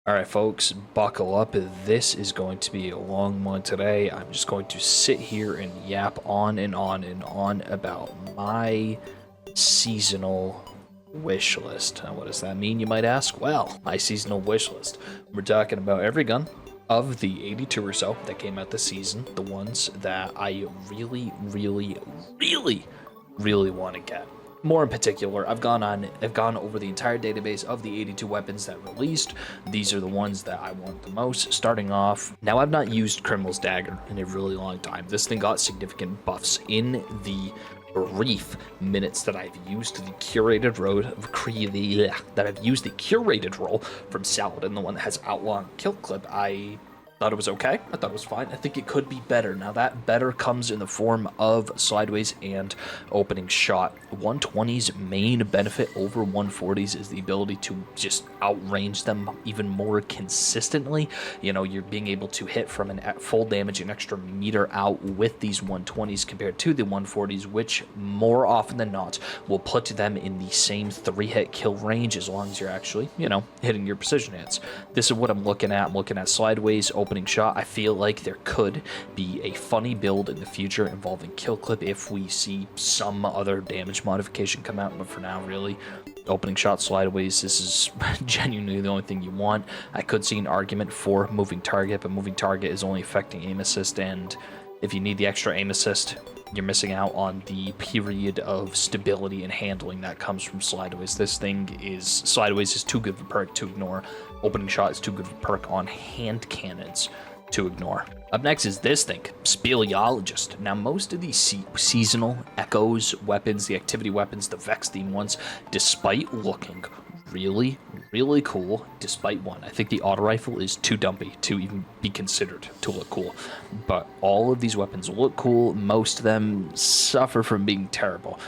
Alright folks, buckle up. This is going to be a long one today. I'm just going to sit here and yap on and on and on about my seasonal wish list. Now, what does that mean, you might ask? Well, my seasonal wish list. We're talking about every gun of the 82 or so that came out this season, the ones that I really want to get. More in particular, I've gone over the entire database of the 82 weapons that released. These are the ones that I want the most. Starting off, now I've not used Criminal's Dagger in a really long time. This thing got significant buffs in the brief minutes that I've used the curated role from Saladin, the one that has outlaw and kill clip. I thought it was okay. I thought it was fine. I think it could be better. Now that better comes in the form of sideways and opening shot. 120's main benefit over 140's is the ability to just outrange them even more consistently. You know, you're being able to hit from an full damage an extra meter out with these 120's compared to the 140's, which more often than not will put them in the same 3-hit kill range as long as you're actually, you know, hitting your precision hits. This is what I'm looking at. I'm looking at sideways, opening shot. I feel like there could be a funny build in the future involving kill clip if we see some other damage modification come out, but for now, really, opening shot sideways, this is genuinely the only thing you want. I could see an argument for moving target, but moving target is only affecting aim assist, and if you need the extra aim assist, you're missing out on the period of stability and handling that comes from sideways. Sideways is too good of a perk to ignore. Opening shot is too good of a perk on hand cannons to ignore. Up next is this thing, Speleologist. Now, most of these seasonal echoes weapons, the activity weapons, the Vex theme ones, despite looking really cool, despite one, I think the auto rifle is too dumpy to even be considered to look cool. But all of these weapons look cool. Most of them suffer from being terrible.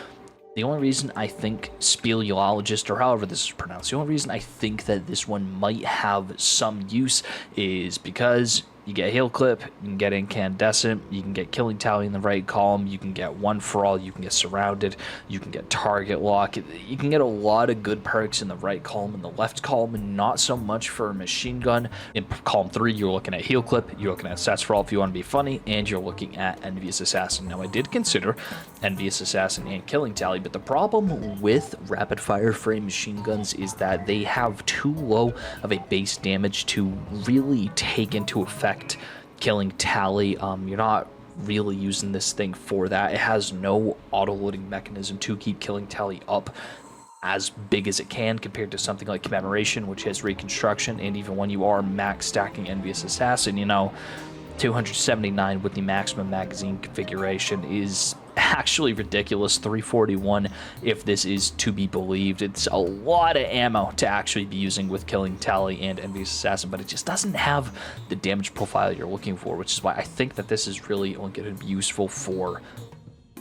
The only reason I think Speleologist, or however this is pronounced, the only reason I think that this one might have some use is because you get heal clip, you can get incandescent, you can get killing tally in the right column, you can get one for all, you can get surrounded, you can get target lock, you can get a lot of good perks in the right column. In the left column, not so much for a machine gun. In column 3, you're looking at heal clip, you're looking at stats for all if you want to be funny, and you're looking at envious assassin. Now, I did consider envious assassin and killing tally, but the problem with rapid fire frame machine guns is that they have too low of a base damage to really take into effect killing tally. You're not really using this thing for that. It has no auto-loading mechanism to keep killing tally up as big as it can compared to something like commemoration, which has reconstruction, and even when you are max stacking envious assassin, you know, 279 with the maximum magazine configuration is actually ridiculous. 341 if this is to be believed. It's a lot of ammo to actually be using with killing tally and envious assassin, but it just doesn't have the damage profile you're looking for, which is why I think that this is really only going to be useful for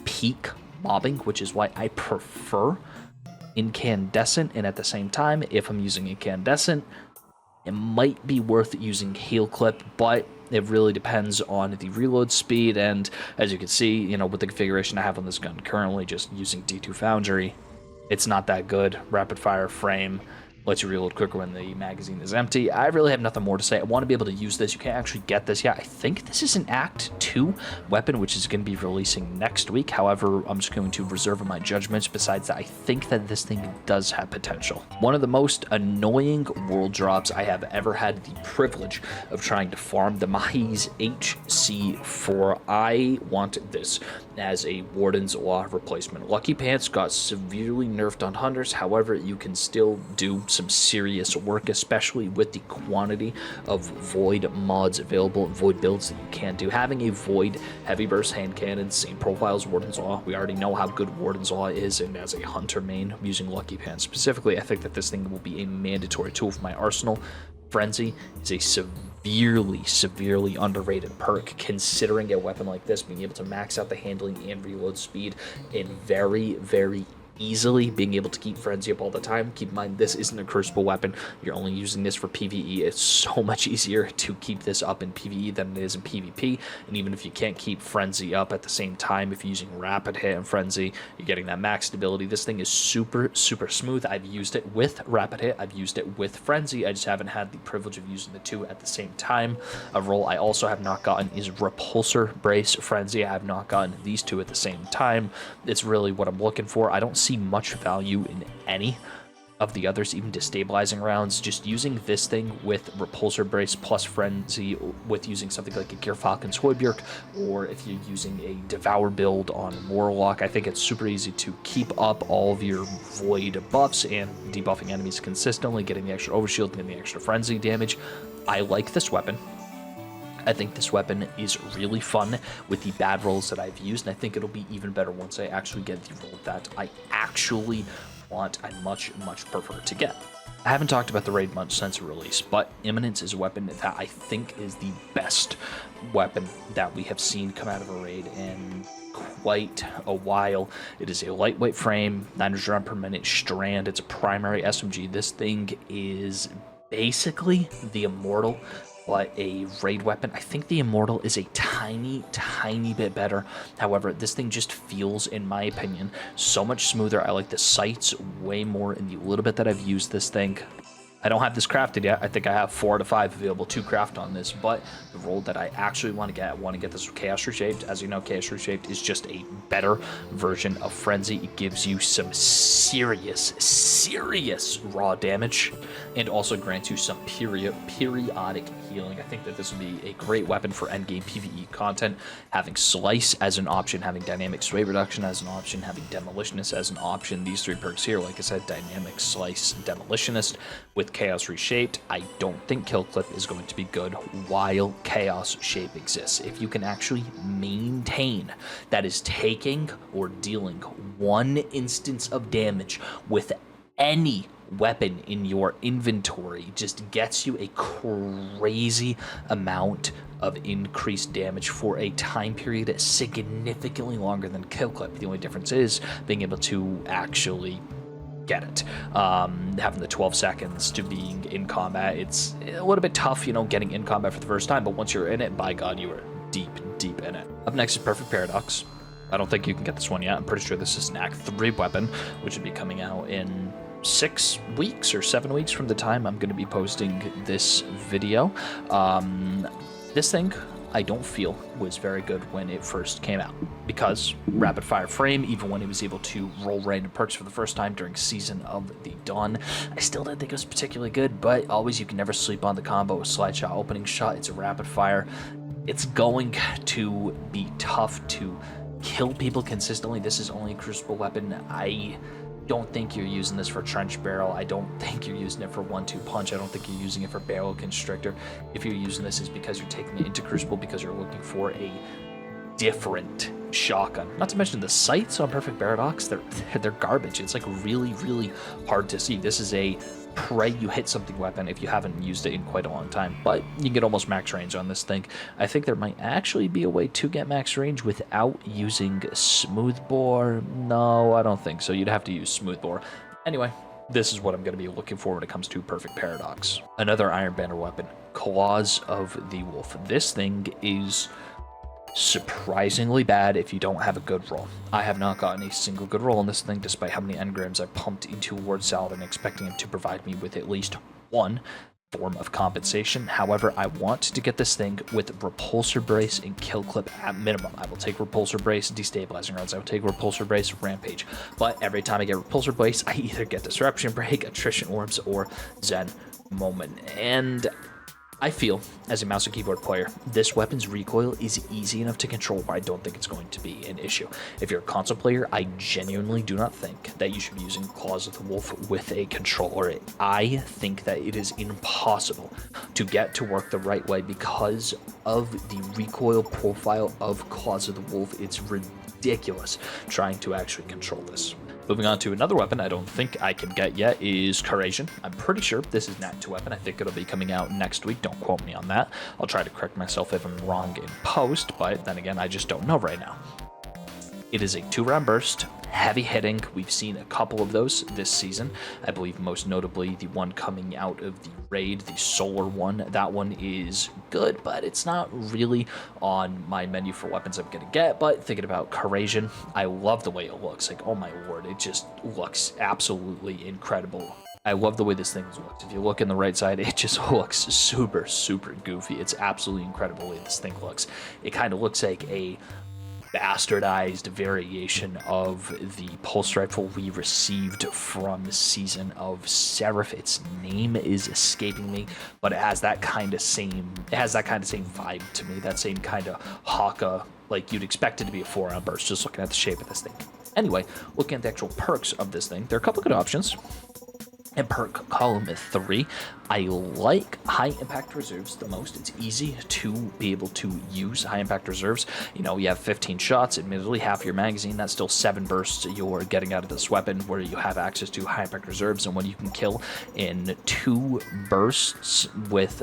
peak mobbing, which is why I prefer incandescent. And at the same time, if I'm using incandescent, it might be worth using heal clip, but it really depends on the reload speed. And as you can see, you know, with the configuration I have on this gun currently, just using D2 Foundry, it's not that good. Rapid fire frame lets you reload quicker when the magazine is empty. I really have nothing more to say. I want to be able to use this. You can't actually get this yet. I think this is an Act 2 weapon, which is going to be releasing next week. However, I'm just going to reserve my judgments. Besides that, I think that this thing does have potential. One of the most annoying world drops I have ever had the privilege of trying to farm, the Mahi's HC4. I want this as a Warden's Law replacement. Lucky Pants got severely nerfed on hunters. However, you can still do some serious work, especially with the quantity of void mods available and void builds that you can do. Having a void heavy burst hand cannon, same profile as Warden's Law. We already know how good Warden's Law is, and as a hunter main using Lucky Pants specifically, I think that this thing will be a mandatory tool for my arsenal. Frenzy is a severely underrated perk, considering a weapon like this being able to max out the handling and reload speed in very easily being able to keep Frenzy up all the time. Keep in mind, this isn't a Crucible weapon. You're only using this for PvE. It's so much easier to keep this up in PvE than it is in PvP. And even if you can't keep Frenzy up at the same time, if you're using Rapid Hit and Frenzy, you're getting that max stability. This thing is super, super smooth. I've used it with Rapid Hit. I've used it with Frenzy. I just haven't had the privilege of using the two at the same time. A role I also have not gotten is Repulsor Brace Frenzy. I have not gotten these two at the same time. It's really what I'm looking for. I don't see much value in any of the others, even destabilizing rounds. Just using this thing with Repulsor Brace plus Frenzy, with using something like a Gear Falcon Hoybjörk, or if you're using a Devour build on Warlock, I think it's super easy to keep up all of your Void buffs and debuffing enemies consistently, getting the extra Overshield, getting the extra Frenzy damage. I like this weapon. I think this weapon is really fun with the bad rolls that I've used, and I think it'll be even better once I actually get the roll that I actually want and much, much prefer to get. I haven't talked about the raid much since release, but Imminence is a weapon that I think is the best weapon that we have seen come out of a raid in quite a while. It is a lightweight frame, 900 round per minute strand. It's a primary SMG. This thing is basically the Immortal, but a raid weapon. I think the Immortal is a tiny bit better. However, this thing just feels, in my opinion, so much smoother. I like the sights way more in the little bit that I've used this thing. I don't have this crafted yet. I think I have 4 to 5 available to craft on this, but the roll that I actually want to get this Chaos Reshaped. As you know, Chaos Reshaped is just a better version of Frenzy. It gives you some serious raw damage, and also grants you some periodic healing. I think that this would be a great weapon for endgame PvE content. Having Slice as an option, having Dynamic Sway Reduction as an option, having Demolitionist as an option. These 3 perks here, like I said, Dynamic, Slice, Demolitionist. With Chaos Reshaped, I don't think Kill Clip is going to be good while Chaos Shape exists. If you can actually maintain that is taking or dealing 1 instance of damage with any weapon in your inventory, just gets you a crazy amount of increased damage for a time period significantly longer than Kill Clip. The only difference is being able to actually get it. Having the 12 seconds to being in combat, it's a little bit tough, you know, getting in combat for the first time, but once you're in it, by God, you are deep in it. Up next is Perfect Paradox. I don't think you can get this one yet. I'm pretty sure this is an Act 3 weapon, which would be coming out in 6 weeks or 7 weeks from the time I'm going to be posting this video. This thing, I don't feel was very good when it first came out, because rapid fire frame, even when it was able to roll random perks for the first time during Season of the Dawn, I still didn't think it was particularly good. But always, you can never sleep on the combo with Slide Shot, Opening Shot. It's a rapid fire. It's going to be tough to kill people consistently. This is only a Crucible weapon. I don't think you're using this for Trench Barrel. I don't think you're using it for 1-2 punch. I don't think you're using it for Barrel Constrictor. If you're using this, it's because you're taking it into Crucible because you're looking for a different shotgun. Not to mention the sights on Perfect Paradox, they're garbage. It's like really hard to see. This is a pray you hit something weapon if you haven't used it in quite a long time, but you can get almost max range on this thing. I think there might actually be a way to get max range without using Smoothbore. No, I don't think so. You'd have to use Smoothbore. Anyway, this is what I'm going to be looking for when it comes to Perfect Paradox. Another Iron Banner weapon, Claws of the Wolf. This thing is surprisingly bad if you don't have a good roll. I have not gotten a single good roll on this thing, despite how many engrams I've pumped into Ward Salad and expecting him to provide me with at least one form of compensation. However, I want to get this thing with Repulsor Brace and Kill Clip at minimum. I will take Repulsor Brace, Destabilizing Rounds. I will take Repulsor Brace, Rampage. But every time I get Repulsor Brace, I either get Disruption Break, Attrition Orbs, or Zen Moment. And I feel, as a mouse and keyboard player, this weapon's recoil is easy enough to control where I don't think it's going to be an issue. If you're a console player, I genuinely do not think that you should be using Claws of the Wolf with a controller. I think that it is impossible to get to work the right way because of the recoil profile of Claws of the Wolf. It's ridiculous trying to actually control this. Moving on to another weapon I don't think I can get yet is Kyrian. I'm pretty sure this is an Act 2 weapon. I think it'll be coming out next week. Don't quote me on that. I'll try to correct myself if I'm wrong in post, but then again, I just don't know right now. It is a 2-round burst, heavy hitting. We've seen a couple of those this season. I believe most notably the one coming out of the raid, the solar one. That one is good, but it's not really on my menu for weapons I'm gonna get. But thinking about Kyrian, I love the way it looks. Like, oh my word, it just looks absolutely incredible. I love the way this thing looks. If you look in the right side, it just looks super, super goofy. It's absolutely incredible the way this thing looks. It kind of looks like a bastardized variation of the pulse rifle we received from the season of Seraph. Its name is escaping me, but it has that kind of same vibe to me, that same kind of haka, like you'd expect it to be a 4-round burst just looking at the shape of this thing. Anyway, looking at the actual perks of this thing, there are a couple good options. In perk column 3, I like high impact reserves the most. It's easy to be able to use high impact reserves. You know, you have 15 shots, admittedly half your magazine, that's still 7 bursts you're getting out of this weapon, where you have access to high impact reserves and when you can kill in 2 bursts with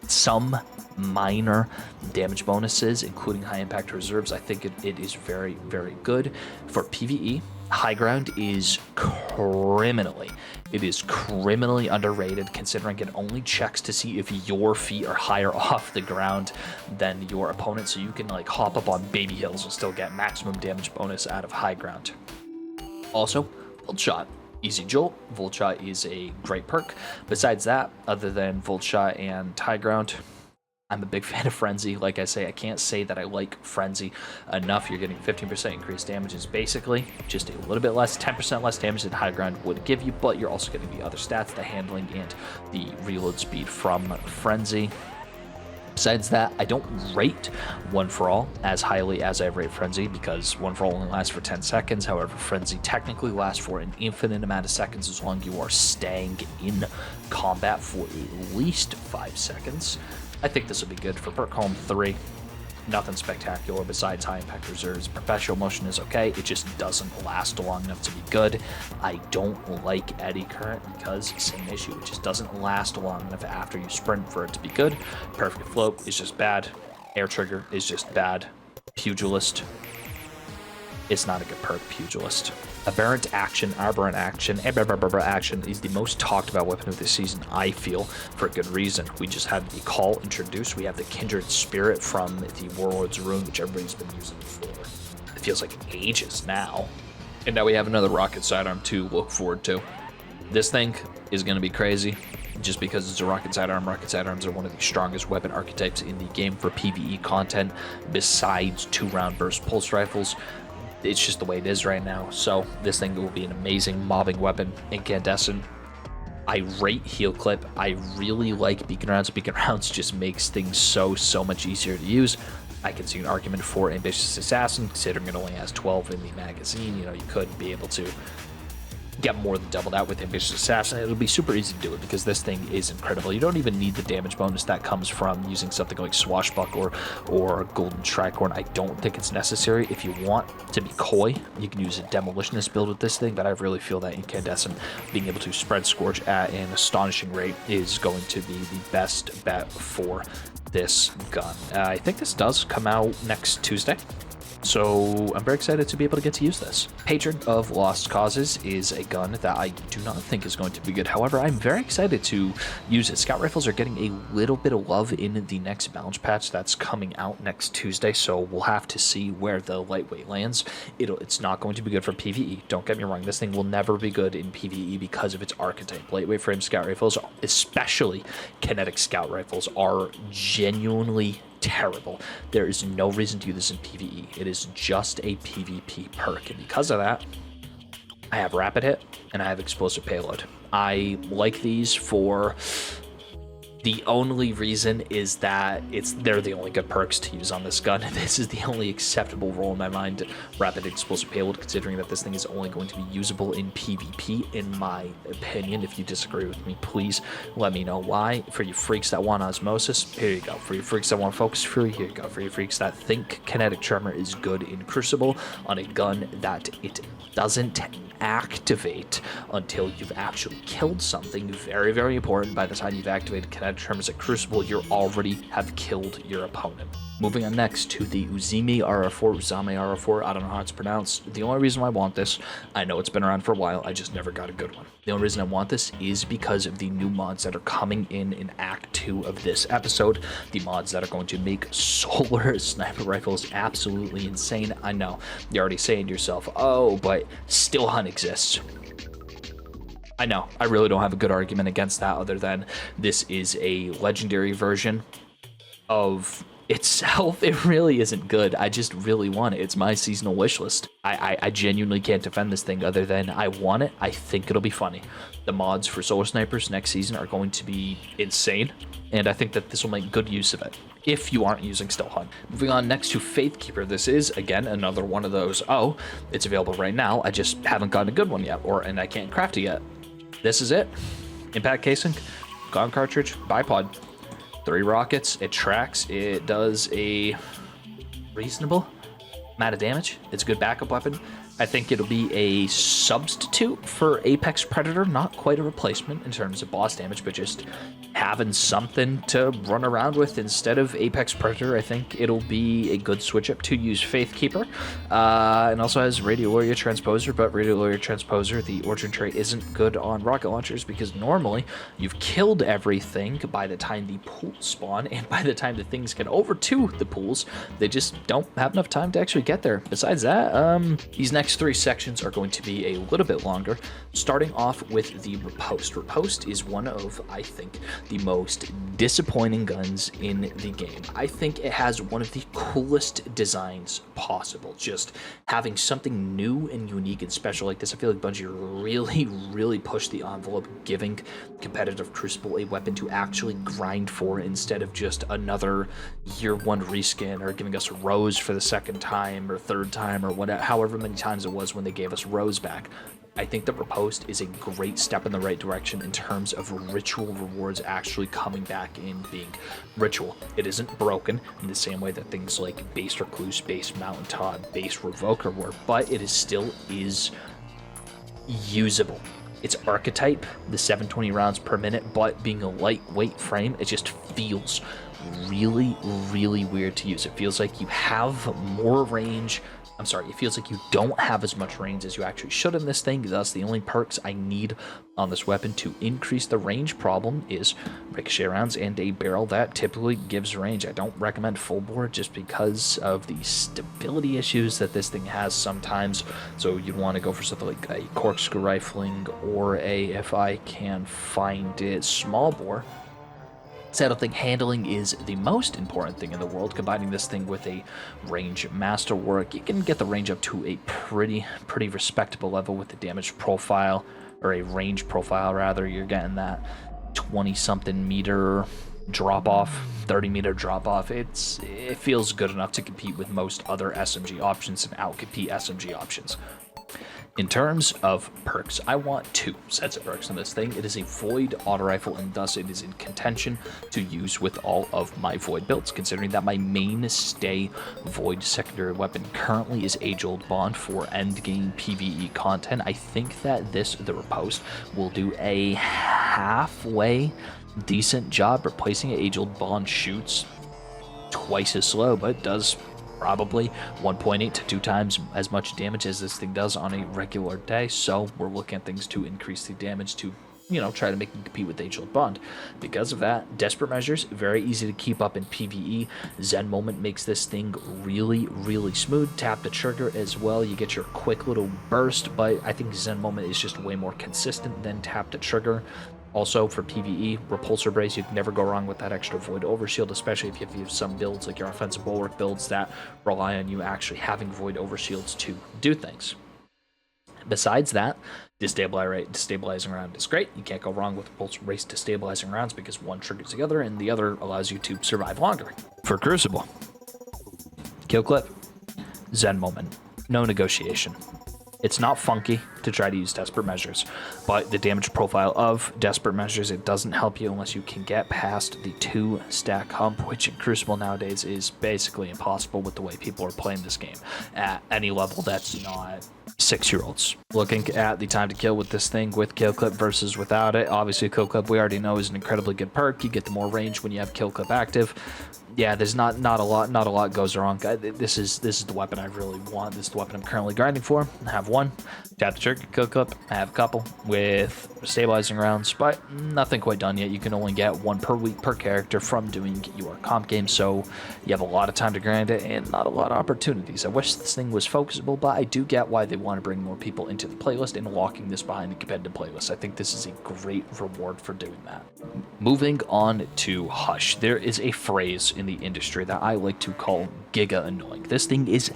some minor damage bonuses, including high impact reserves. I think it is very, very good. For PvE, high ground is criminally underrated, considering it only checks to see if your feet are higher off the ground than your opponent, so you can like hop up on baby hills and still get maximum damage bonus out of high ground. Also, Volt Shot. Easy Jolt. Volt Shot is a great perk. Besides that, other than Volt Shot and high ground, I'm a big fan of Frenzy. Like I say, I can't say that I like Frenzy enough. You're getting 15% increased damage. Is basically just a little bit less, 10% less damage than high ground would give you, but you're also getting the other stats, the handling and the reload speed from Frenzy. Besides that, I don't rate One for All as highly as I rate Frenzy, because One for All only lasts for 10 seconds. However, Frenzy technically lasts for an infinite amount of seconds as long as you are staying in combat for at least 5 seconds. I think this will be good for perk column 3. Nothing spectacular besides high impact reserves. Perpetual motion is okay, it just doesn't last long enough to be good. I don't like eddy current because same issue, it just doesn't last long enough after you sprint for it to be good. Perfect float is just bad. Air trigger is just bad. Pugilist, it's not a good perk. Pugilist. Aberrant Action, Aberrant Action, Action is the most talked about weapon of this season, I feel, for a good reason. We just had the Call introduced. We have the Kindred Spirit from the Warlord's Rune, which everybody's been using for, it feels like ages now. And now we have another Rocket Sidearm to look forward to. This thing is going to be crazy, just because it's a Rocket Sidearm. Rocket Sidearms are one of the strongest weapon archetypes in the game for PvE content, besides 2-round burst pulse rifles. It's just the way it is right now. So this thing will be an amazing mobbing weapon. Incandescent, I rate Heal Clip. I really like Beacon Rounds. Beacon Rounds just makes things so much easier to use. I can see an argument for Ambitious Assassin, considering it only has 12 in the magazine. You know, you could be able to get more than double that with Ambitious Assassin. It'll be super easy to do it because this thing is incredible. You don't even need the damage bonus that comes from using something like Swashbuckler or Golden Tricorn. I don't think it's necessary. If you want to be coy, you can use a Demolitionist build with this thing, but I really feel that Incandescent being able to spread Scourge at an astonishing rate is going to be the best bet for this gun. I think this does come out next Tuesday, so I'm very excited to be able to get to use this. Patron of Lost Causes is a gun that I do not think is going to be good. However, I'm very excited to use it. Scout rifles are getting a little bit of love in the next balance patch that's coming out next Tuesday, so we'll have to see where the lightweight lands. It's not going to be good for PvE. Don't get me wrong, this thing will never be good in PvE because of its archetype. Lightweight frame scout rifles, especially kinetic scout rifles, are genuinely terrible. There is no reason to use this in PvE. It is just a PvP perk, and because of that, I have rapid hit and I have explosive payload. I like these for the only reason is that they're the only good perks to use on this gun. This is the only acceptable role in my mind, rapid explosive payload, considering that this thing is only going to be usable in PvP, in my opinion. If you disagree with me, please let me know why. For you freaks that want osmosis, here you go. For you freaks that want focus fury, here you go. For you freaks that think kinetic tremor is good in Crucible on a gun that it doesn't activate until you've actually killed something. Very, very important. By the time you've activated kinetic tremors at Crucible, you already have killed your opponent. Moving on next to the Umi R4, I don't know how it's pronounced. The only reason why I want this, I know it's been around for a while, I just never got a good one. The only reason I want this is because of the new mods that are coming in Act 2 of this episode. The mods that are going to make solar sniper rifles absolutely insane. I know, you're already saying to yourself, oh, but Still Hunt exists. I know, I really don't have a good argument against that other than this is a legendary version of itself. It really isn't good. I just really want it. It's my seasonal wish list. I genuinely can't defend this thing other than I want it. I think it'll be funny. The mods for solar snipers next season are going to be insane, and I think that this will make good use of it if you aren't using Still Hunt. Moving on next to Faithkeeper. This is, again, another one of those, oh, it's available right now, I just haven't gotten a good one yet, and I can't craft it yet. This is it. Impact casing, gun cartridge, bipod. 3 rockets, it tracks, it does a reasonable amount of damage. It's a good backup weapon. I think it'll be a substitute for Apex Predator, not quite a replacement in terms of boss damage, but just having something to run around with instead of Apex Predator. I think it'll be a good switch up to use Faithkeeper. And also has Radio Warrior Transposer, but Radio Warrior Transposer, the origin trait isn't good on rocket launchers because normally you've killed everything by the time the pools spawn, and by the time the things get over to the pools, they just don't have enough time to actually get there. Besides that, these next 3 sections are going to be a little bit longer, starting off with the Repost. Repost is one of, I think, the most disappointing guns in the game. I think it has one of the coolest designs possible. Just having something new and unique and special like this, I feel like Bungie really pushed the envelope, giving competitive Crucible a weapon to actually grind for instead of just another year 1 reskin, or giving us Rose for the 2nd time or 3rd time or whatever, however many times it was when they gave us Rose back. I think the Repost is a great step in the right direction in terms of ritual rewards actually coming back in being ritual. It isn't broken in the same way that things like base Recluse, base Mountaintop, base Revoker were, but it still is usable. Its archetype, the 720 rounds per minute, but being a lightweight frame, it just feels really weird to use. It feels like you have more range. I'm sorry, it feels like you don't have as much range as you actually should in this thing. Thus, the only perks I need on this weapon to increase the range problem is ricochet rounds and a barrel that typically gives range. I don't recommend full bore just because of the stability issues that this thing has sometimes. So you'd want to go for something like a corkscrew rifling or a, if I can find it, small bore. So I don't think handling is the most important thing in the world. Combining this thing with a range masterwork, you can get the range up to a pretty respectable level with the damage profile, or a range profile rather. You're getting that 20-something meter drop off, 30-meter drop off. It feels good enough to compete with most other SMG options and outcompete SMG options. In terms of perks, I want 2 sets of perks on this thing. It is a Void auto rifle, and thus it is in contention to use with all of my Void builds, considering that my mainstay Void secondary weapon currently is Age-Old Bond for endgame PvE content. I think that the Repost, will do a halfway decent job replacing it. Age-Old Bond shoots twice as slow, but does probably 1.8 to 2 times as much damage as this thing does on a regular day. So we're looking at things to increase the damage to, try to make them compete with Age-Old Bond. Because of that, Desperate Measures, very easy to keep up in PvE. Zen Moment makes this thing really smooth. Tap the trigger as well, you get your quick little burst, but I think Zen Moment is just way more consistent than Tap the Trigger. Also, for PvE, Repulsor Brace, you can never go wrong with that extra Void Overshield, especially if you have some builds like your Offensive Bulwark builds that rely on you actually having Void Overshields to do things. Besides that, destabilizing round is great. You can't go wrong with Repulsor Brace destabilizing rounds because one triggers the other and the other allows you to survive longer. For Crucible, Kill Clip, Zen Moment, no negotiation. It's not funky to try to use Desperate Measures, but the damage profile of Desperate Measures, it doesn't help you unless you can get past the 2-stack hump, which in Crucible nowadays is basically impossible with the way people are playing this game at any level that's not 6-year-olds. Looking at the time to kill with this thing with Kill Clip versus without it, obviously Kill Clip we already know is an incredibly good perk. You get the more range when you have Kill Clip active. yeah, there's not a lot goes wrong. This is the weapon I really want. This is the weapon I'm currently grinding for. I have one. Tap the trigger, kill clip. I have a couple with stabilizing rounds, but nothing quite done yet. You can only get one per week per character from doing your comp game, so you have a lot of time to grind it and not a lot of opportunities. I wish this thing was focusable, but I do get why they want to bring more people into the playlist and locking this behind the competitive playlist. I think this is a great reward for doing that. Moving on to Hush, there is a phrase in the industry that I like to call giga annoying. This thing is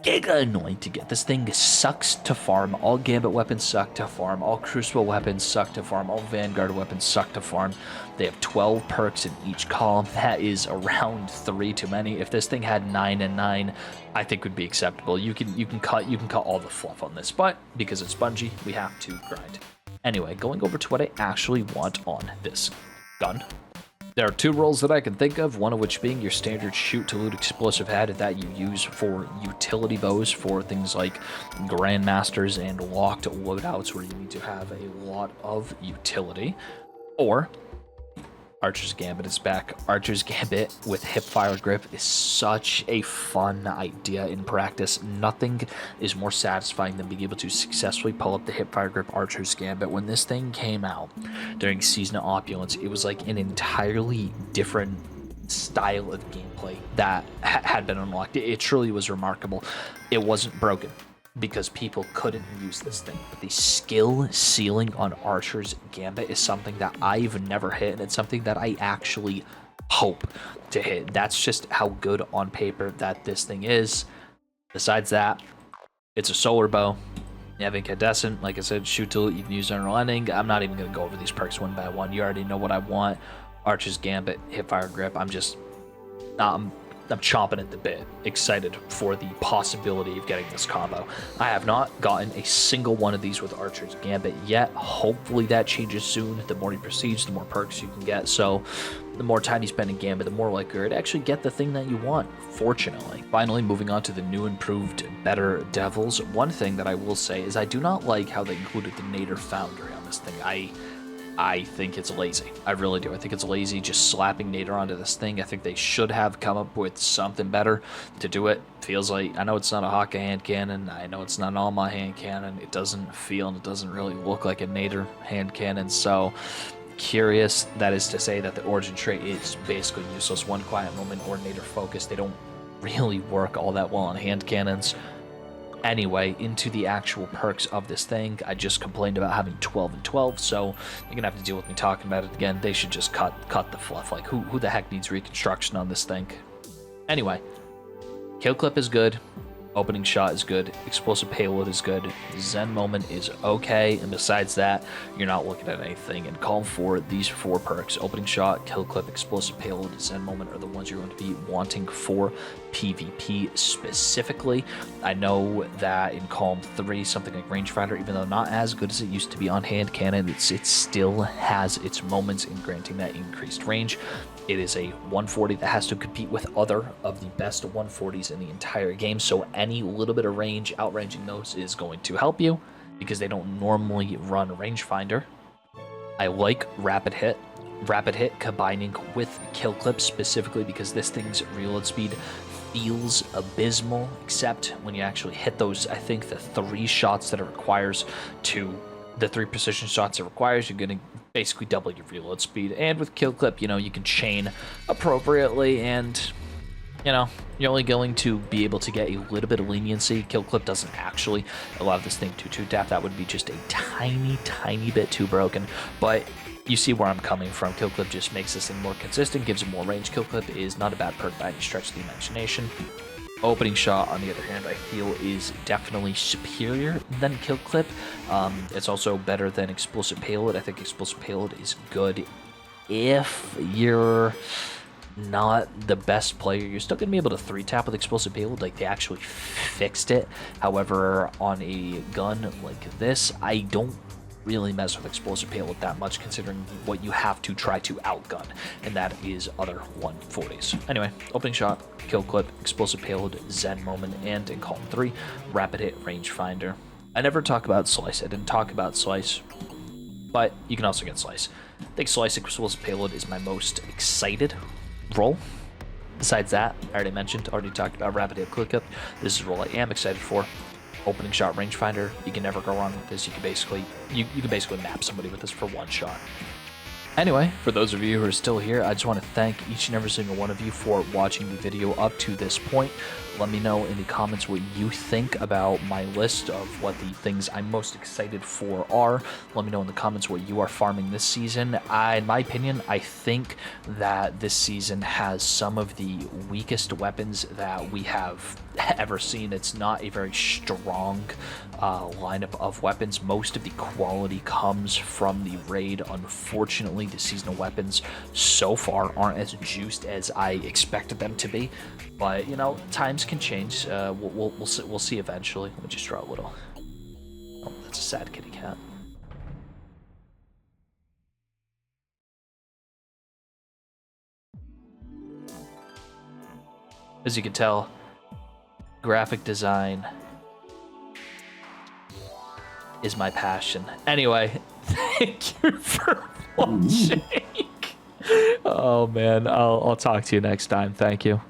giga annoying to get. This thing sucks to farm. All Gambit weapons suck to farm. All Crucible weapons suck to farm. All Vanguard weapons suck to farm. They have 12 perks in each column. That is around 3 too many. If this thing had 9 and 9, I think would be acceptable. You can cut all the fluff on this, but because it's Bungie, we have to grind. Anyway, going over to what I actually want on this gun. There are 2 roles that I can think of, one of which being your standard shoot to loot explosive head that you use for utility bows for things like Grandmasters and locked loadouts where you need to have a lot of utility. Or Archer's Gambit is back. Archer's Gambit with hipfire grip is such a fun idea in practice. Nothing is more satisfying than being able to successfully pull up the hipfire grip Archer's Gambit. When this thing came out during Season of Opulence, it was like an entirely different style of gameplay that had been unlocked. It truly was remarkable. It wasn't broken because people couldn't use this thing. But the skill ceiling on Archer's Gambit is something that I've never hit, and it's something that I actually hope to hit. That's just how good on paper that this thing is. Besides that, it's a solar bow. You have incandescent, like I said, shoot to loot, you can use unrelenting. I'm not even going to go over these perks one by one. You already know what I want. Archer's Gambit, hipfire grip. I'm chomping at the bit, excited for the possibility of getting this combo. I have not gotten a single one of these with Archer's Gambit yet. Hopefully that changes soon. The more you proceed, the more perks you can get. So the more time you spend in Gambit, the more likely you're to actually get the thing that you want, fortunately. Finally, moving on to the new improved better devils. One thing that I will say is I do not like how they included the Nader Foundry on this thing. I think it's lazy. I really do. I think it's lazy just slapping Nader onto this thing. I think they should have come up with something better to do it. Feels like, I know it's not a Haka hand cannon. I know it's not an Alma hand cannon. It doesn't feel and it doesn't really look like a Nader hand cannon. So curious, that is to say that the origin trait is basically useless. One quiet moment or Nader focus. They don't really work all that well on hand cannons. Anyway, into the actual perks of this thing. I just complained about having 12 and 12, so you're gonna have to deal with me talking about it again. They should just cut the fluff. Like, who the heck needs reconstruction on this thing? Anyway, kill clip is good. Opening shot is good. Explosive payload is good. Zen moment is okay. And besides that, you're not looking at anything. And call for these 4 perks. Opening shot, kill clip, explosive payload, Zen moment are the ones you're going to be wanting for PvP specifically. I know that in Column 3, something like Rangefinder, even though not as good as it used to be on hand cannon, it still has its moments in granting that increased range. It is a 140 that has to compete with other of the best 140s in the entire game, so any little bit of range, outranging those is going to help you because they don't normally run Rangefinder. I like Rapid Hit. Rapid Hit combining with Kill Clip specifically because this thing's reload speed feels abysmal, except when you actually hit those, I think the 3 shots that it requires to, the 3 precision shots it requires, you're going to basically double your reload speed. And with Kill Clip, you know, you can chain appropriately and, you know, you're only going to be able to get a little bit of leniency. Kill Clip doesn't actually allow this thing to 2-tap. That would be just a tiny bit too broken, but you see where I'm coming from. Kill Clip just makes this thing more consistent, gives it more range. Kill Clip is not a bad perk by any stretch of the imagination. Opening shot, on the other hand, I feel is definitely superior than Kill Clip. It's also better than Explosive Payload. I think Explosive Payload is good if you're not the best player. You're still going to be able to 3-tap with Explosive Payload, like they actually fixed it. However, on a gun like this, I don't really mess with Explosive Payload that much considering what you have to try to outgun, and that is other 140s. Anyway, opening shot, Kill Clip, Explosive Payload, Zen moment, and in Column 3, Rapid Hit, Rangefinder. I never talk about Slice. I didn't talk about Slice, but you can also get Slice. I think Slice Explosive Payload is my most excited role. Besides that, I already talked about Rapid Hit Quick Up. This is a role I am excited for. Opening shot rangefinder. You can never go wrong with this. You can basically map somebody with this for one shot. Anyway, for those of you who are still here, I just want to thank each and every single one of you for watching the video up to this point. Let me know in the comments what you think about my list of what the things I'm most excited for are. Let me know in the comments what you are farming this season. In my opinion, I think that this season has some of the weakest weapons that we have ever seen. It's not a very strong lineup of weapons. Most of the quality comes from the raid. Unfortunately, the seasonal weapons so far aren't as juiced as I expected them to be. But you know, times can change. We'll see eventually. Let me just draw a little. Oh, that's a sad kitty cat. As you can tell, graphic design is my passion. Anyway, thank you for watching. Oh man, I'll talk to you next time. Thank you.